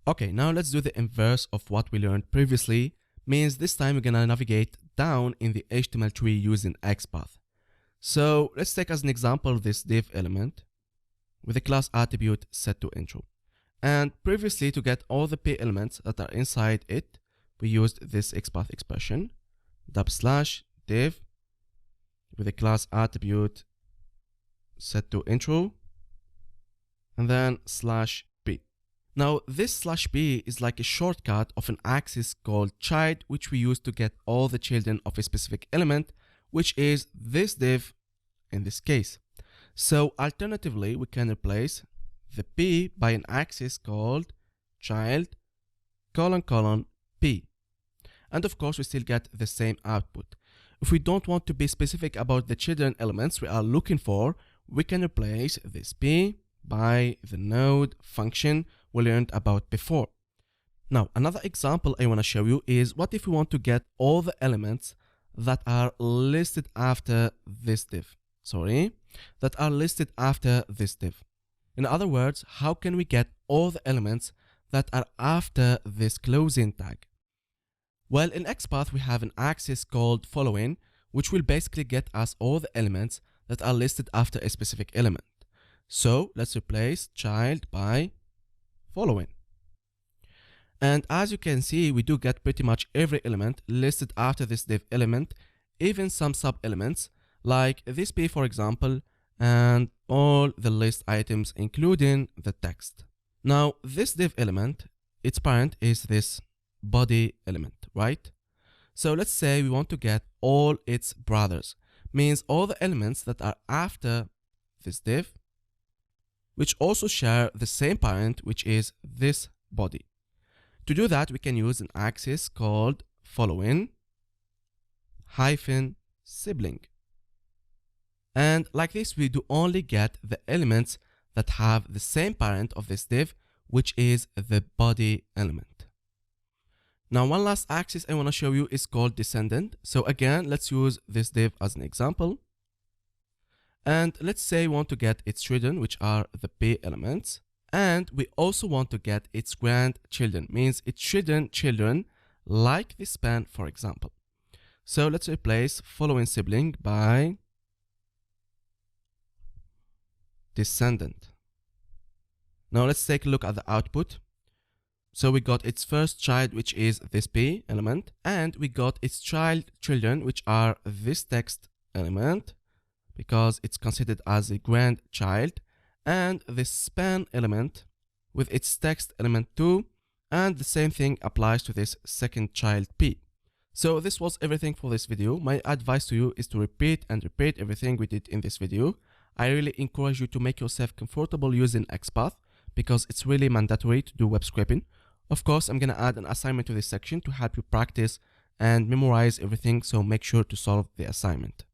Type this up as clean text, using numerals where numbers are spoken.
Okay, now let's do the inverse of what we learned previously. Means this time we're gonna navigate down in the HTML tree using XPath. So let's take as an example this div element with a class attribute set to intro. And previously, to get all the p elements that are inside it, we used this XPath expression, /div with a class attribute set to intro, and then /p. Now this /p is like a shortcut of an access called child, which we use to get all the children of a specific element, which is this div in this case. So alternatively, we can replace the p by an access called child : p. And of course, we still get the same output. If we don't want to be specific about the children elements we are looking for, we can replace this p by the node function we learned about before. Now, another example I want to show you is what if we want to get all the elements that are listed after this div. That are listed after this div. In other words, how can we get all the elements that are after this closing tag? Well, in XPath, we have an access called following, which will basically get us all the elements that are listed after a specific element. So let's replace child by following. And as you can see, we do get pretty much every element listed after this div element, even some sub-elements like this p, for example, and all the list items, including the text. Now, this div element, its parent is this body element, right? So let's say we want to get all its brothers, means all the elements that are after this div, which also share the same parent, which is this body. To do that, we can use an access called following -sibling. And like this, we do only get the elements that have the same parent of this div, which is the body element. Now, one last access I want to show you is called descendant. So again, let's use this div as an example. And let's say we want to get its children, which are the p elements. And we also want to get its grandchildren, means its children like this span, for example. So let's replace following sibling by descendant. Now let's take a look at the output. So we got its first child, which is this p element, and we got its children, which are this text element, because it's considered as a grandchild, and this span element with its text element too, and the same thing applies to this second child p. So this was everything for this video. My advice to you is to repeat and repeat everything we did in this video. I really encourage you to make yourself comfortable using XPath because it's really mandatory to do web scraping. Of course, I'm going to add an assignment to this section to help you practice and memorize everything, so make sure to solve the assignment.